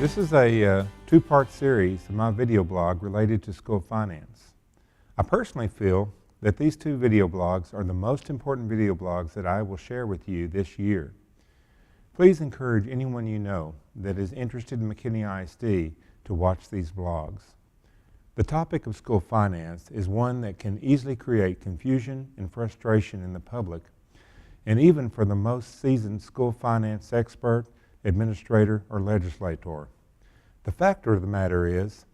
This is a two-part series of my video blog related to school finance. I personally feel that these two video blogs are the most important video blogs that I will share with you this year. Please encourage anyone you know that is interested in McKinney ISD to watch these blogs. The topic of school finance is one that can easily create confusion and frustration in the public, and even for the most seasoned school finance expert, administrator, or legislator. The fact of the matter is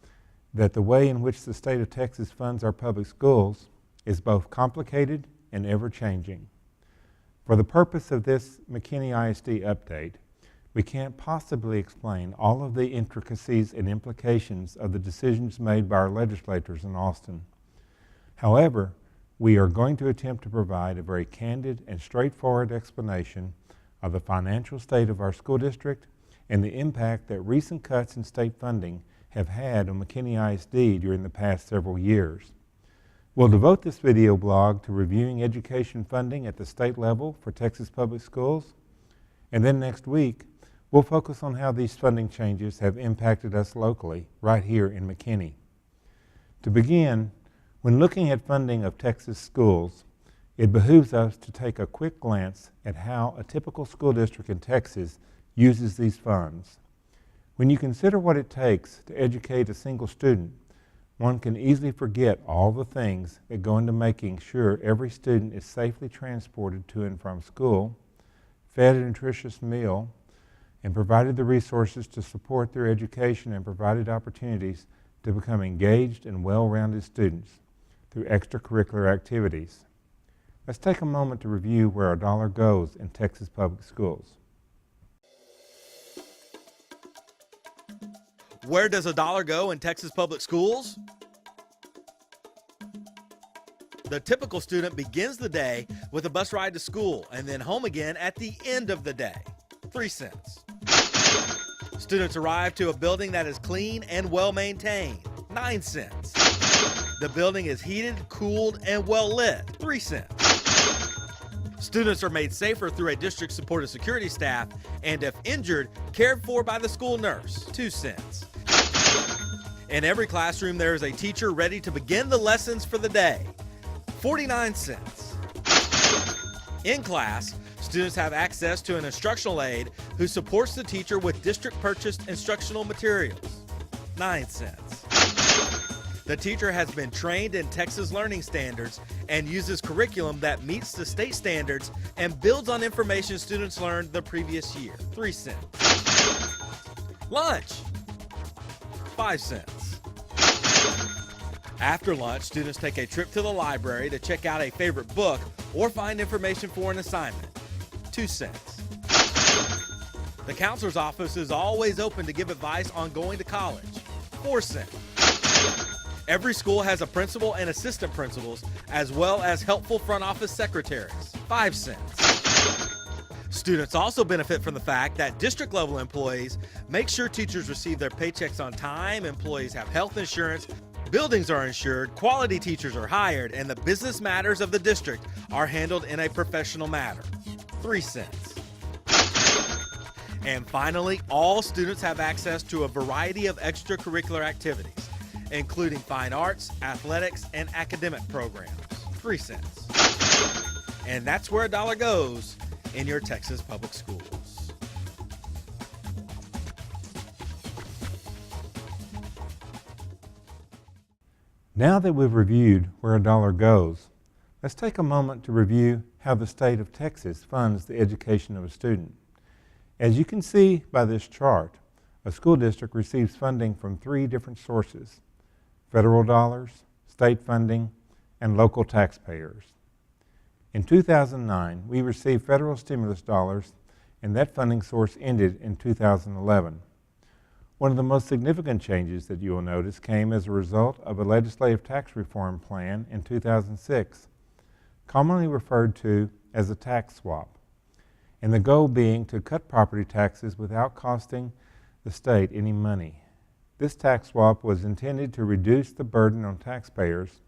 that the way in which the state of Texas funds our public schools is both complicated and ever-changing. For the purpose of this McKinney ISD update, we can't possibly explain all of the intricacies and implications of the decisions made by our legislators in Austin. However, we are going to attempt to provide a very candid and straightforward explanation of the financial state of our school district and the impact that recent cuts in state funding have had on McKinney ISD during the past several years. We'll devote this video blog to reviewing education funding at the state level for Texas public schools, and then next week we'll focus on how these funding changes have impacted us locally, right here in McKinney. To begin, when looking at funding of Texas schools, it behooves us to take a quick glance at how a typical school district in Texas uses these funds. When you consider what it takes to educate a single student, one can easily forget all the things that go into making sure every student is safely transported to and from school, fed a nutritious meal, and provided the resources to support their education and provided opportunities to become engaged and well-rounded students through extracurricular activities. Let's take a moment to review where our dollar goes in Texas public schools. Where does a dollar go in Texas public schools? The typical student begins the day with a bus ride to school and then home again at the end of the day. 3 cents. Students arrive to a building that is clean and well maintained. 9 cents. The building is heated, cooled, and well lit. 3 cents. Students are made safer through a district-supported security staff and, if injured, cared for by the school nurse. 2 cents. In every classroom, there is a teacher ready to begin the lessons for the day. 49 cents. In class, students have access to an instructional aide who supports the teacher with district-purchased instructional materials. 9 cents. The teacher has been trained in Texas learning standards and uses curriculum that meets the state standards and builds on information students learned the previous year. 3 cents. Lunch. 5 cents. After lunch, students take a trip to the library to check out a favorite book or find information for an assignment. 2 cents. The counselor's office is always open to give advice on going to college. 4 cents. Every school has a principal and assistant principals, as well as helpful front office secretaries. 5 cents. Students also benefit from the fact that district-level employees make sure teachers receive their paychecks on time, employees have health insurance, buildings are insured, quality teachers are hired, and the business matters of the district are handled in a professional manner. 3 cents. And finally, all students have access to a variety of extracurricular activities, including fine arts, athletics, and academic programs. 3 cents. And that's where a dollar goes in your Texas public schools. Now that we've reviewed where a dollar goes, let's take a moment to review how the state of Texas funds the education of a student. As you can see by this chart, a school district receives funding from 3 different sources: federal dollars, state funding, and local taxpayers. In 2009, we received federal stimulus dollars, and that funding source ended in 2011. One of the most significant changes that you will notice came as a result of a legislative tax reform plan in 2006, commonly referred to as a tax swap, and the goal being to cut property taxes without costing the state any money. This tax swap was intended to reduce the burden on taxpayers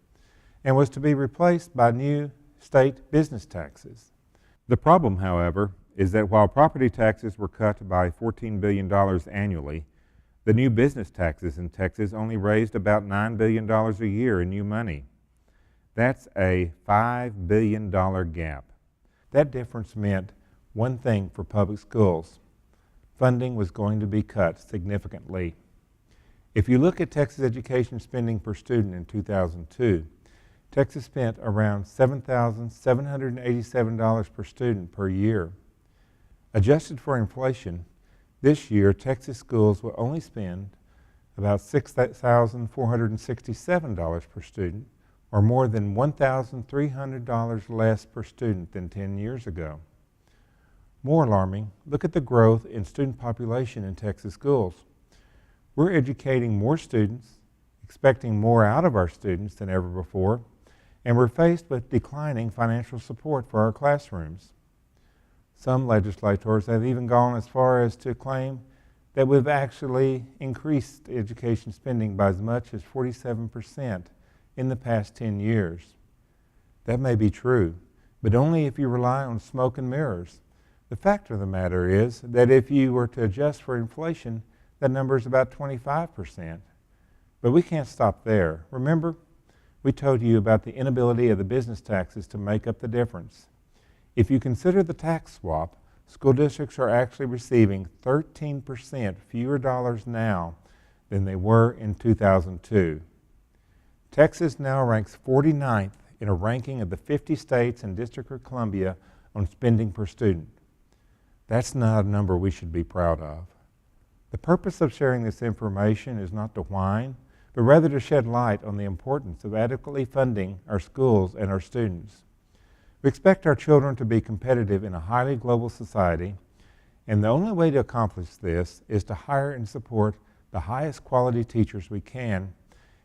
and was to be replaced by new state business taxes. The problem, however, is that while property taxes were cut by $14 billion annually, The new business taxes in Texas only raised about $9 billion a year in new money. That's a $5 billion gap. That difference meant one thing for public schools. Funding was going to be cut significantly. If you look at Texas education spending per student in 2002, Texas spent around $7,787 per student per year. Adjusted for inflation, this year Texas schools will only spend about $6,467 per student, or more than $1,300 less per student than 10 years ago. More alarming, look at the growth in student population in Texas schools. We're educating more students, expecting more out of our students than ever before, and we're faced with declining financial support for our classrooms. Some legislators have even gone as far as to claim that we've actually increased education spending by as much as 47% in the past 10 years. That may be true, but only if you rely on smoke and mirrors. The fact of the matter is that if you were to adjust for inflation, that number is about 25%. But we can't stop there. Remember, we told you about the inability of the business taxes to make up the difference. If you consider the tax swap, school districts are actually receiving 13% fewer dollars now than they were in 2002. Texas now ranks 49th in a ranking of the 50 states and District of Columbia on spending per student. That's not a number we should be proud of. The purpose of sharing this information is not to whine, but rather to shed light on the importance of adequately funding our schools and our students. We expect our children to be competitive in a highly global society, and the only way to accomplish this is to hire and support the highest quality teachers we can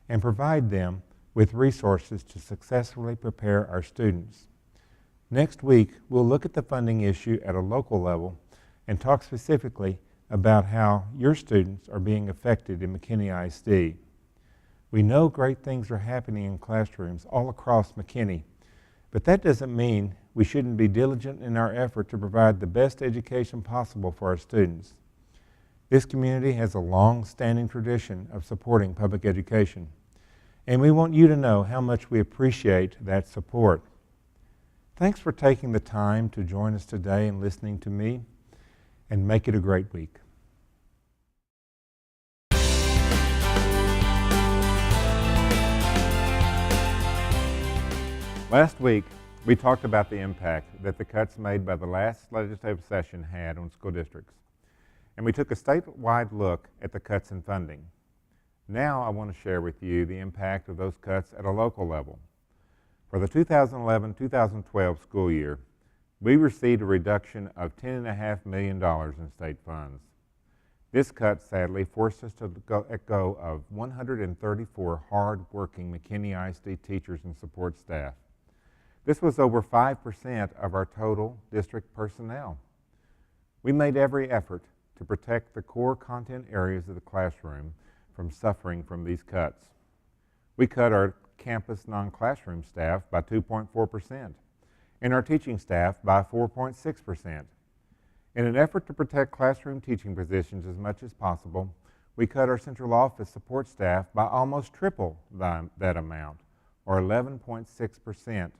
and provide them with resources to successfully prepare our students. Next week, we'll look at the funding issue at a local level and talk specifically about how your students are being affected in McKinney ISD. We know great things are happening in classrooms all across McKinney, but that doesn't mean we shouldn't be diligent in our effort to provide the best education possible for our students. This community has a long-standing tradition of supporting public education, and we want you to know how much we appreciate that support. Thanks for taking the time to join us today and listening to me, and make it a great week. Last week, we talked about the impact that the cuts made by the last legislative session had on school districts, and we took a statewide look at the cuts in funding. Now I want to share with you the impact of those cuts at a local level. For the 2011-2012 school year, we received a reduction of $10.5 million in state funds. This cut, sadly, forced us to let go of 134 hard-working McKinney ISD teachers and support staff. This was over 5% of our total district personnel. We made every effort to protect the core content areas of the classroom from suffering from these cuts. We cut our campus non-classroom staff by 2.4% and our teaching staff by 4.6%. In an effort to protect classroom teaching positions as much as possible, we cut our central office support staff by almost triple that amount, or 11.6%.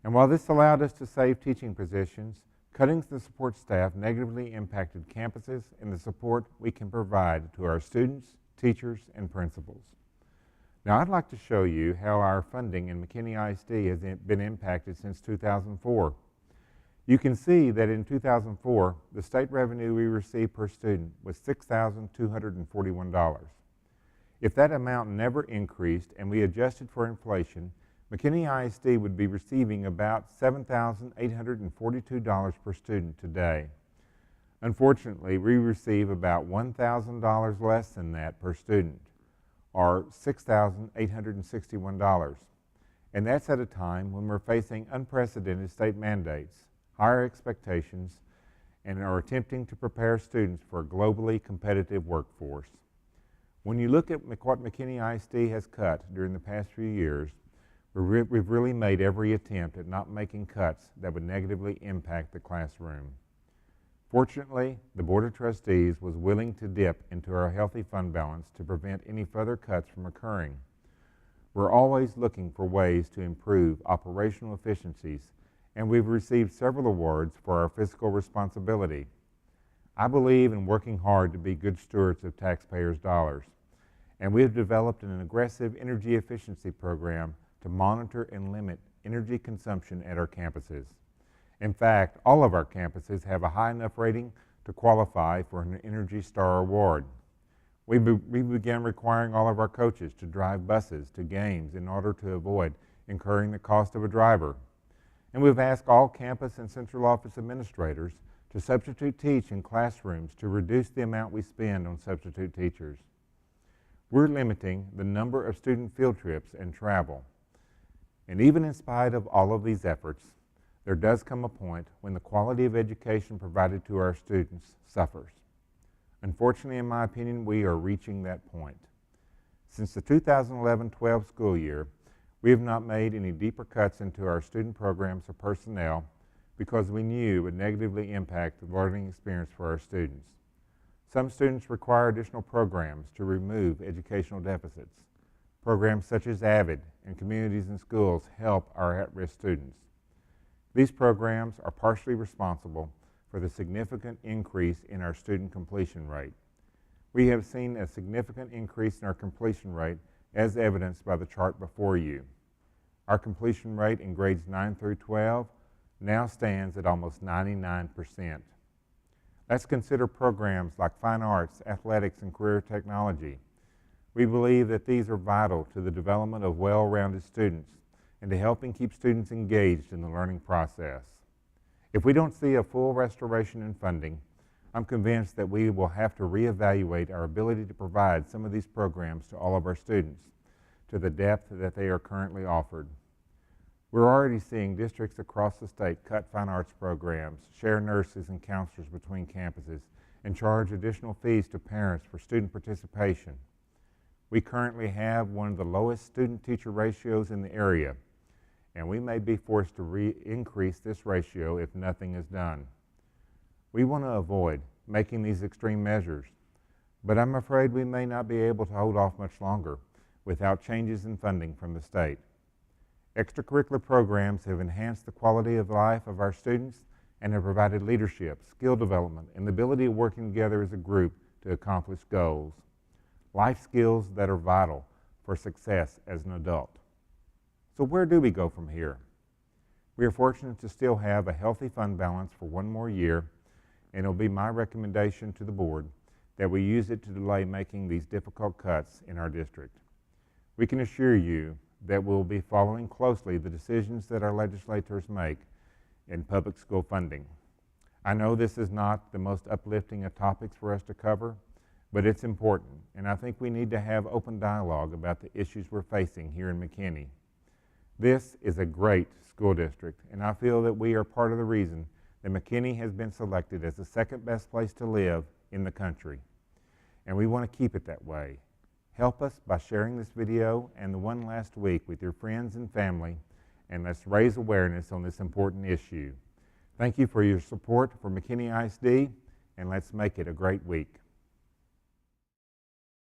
And while this allowed us to save teaching positions, cutting the support staff negatively impacted campuses and the support we can provide to our students, teachers, and principals. Now I'd like to show you how our funding in McKinney ISD has been impacted since 2004. You can see that in 2004, the state revenue we received per student was $6,241. If that amount never increased and we adjusted for inflation, McKinney ISD would be receiving about $7,842 per student today. Unfortunately, we receive about $1,000 less than that per student, or $6,861. And that's at a time when we're facing unprecedented state mandates, higher expectations, and are attempting to prepare students for a globally competitive workforce. When you look at what McKinney ISD has cut during the past few years, we've really made every attempt at not making cuts that would negatively impact the classroom. Fortunately, the Board of Trustees was willing to dip into our healthy fund balance to prevent any further cuts from occurring. We're always looking for ways to improve operational efficiencies, and we've received several awards for our fiscal responsibility. I believe in working hard to be good stewards of taxpayers' dollars, and we have developed an aggressive energy efficiency program to monitor and limit energy consumption at our campuses. In fact, all of our campuses have a high enough rating to qualify for an Energy Star Award. We began requiring all of our coaches to drive buses to games in order to avoid incurring the cost of a driver. And we've asked all campus and central office administrators to substitute teach in classrooms to reduce the amount we spend on substitute teachers. We're limiting the number of student field trips and travel. And even in spite of all of these efforts, there does come a point when the quality of education provided to our students suffers. Unfortunately, in my opinion, we are reaching that point. Since the 2011-12 school year, we have not made any deeper cuts into our student programs or personnel because we knew it would negatively impact the learning experience for our students. Some students require additional programs to remove educational deficits. Programs such as AVID and Communities in Schools help our at-risk students. These programs are partially responsible for the significant increase in our student completion rate. We have seen a significant increase in our completion rate as evidenced by the chart before you. Our completion rate in grades 9 through 12 now stands at almost 99%. Let's consider programs like fine arts, athletics, and career technology. We believe that these are vital to the development of well-rounded students and to helping keep students engaged in the learning process. If we don't see a full restoration in funding, I'm convinced that we will have to reevaluate our ability to provide some of these programs to all of our students to the depth that they are currently offered. We're already seeing districts across the state cut fine arts programs, share nurses and counselors between campuses, and charge additional fees to parents for student participation. We currently have one of the lowest student-teacher ratios in the area, and we may be forced to increase this ratio if nothing is done. We want to avoid making these extreme measures, but I'm afraid we may not be able to hold off much longer without changes in funding from the state. Extracurricular programs have enhanced the quality of life of our students and have provided leadership, skill development, and the ability of working together as a group to accomplish goals. Life skills that are vital for success as an adult. So where do we go from here? We are fortunate to still have a healthy fund balance for one more year, and it will be my recommendation to the board that we use it to delay making these difficult cuts in our district. We can assure you that we'll be following closely the decisions that our legislators make in public school funding. I know this is not the most uplifting of topics for us to cover, but it's important, and I think we need to have open dialogue about the issues we're facing here in McKinney. This is a great school district, and I feel that we are part of the reason that McKinney has been selected as the second best place to live in the country, and we want to keep it that way. Help us by sharing this video and the one last week with your friends and family, and let's raise awareness on this important issue. Thank you for your support for McKinney ISD, and let's make it a great week.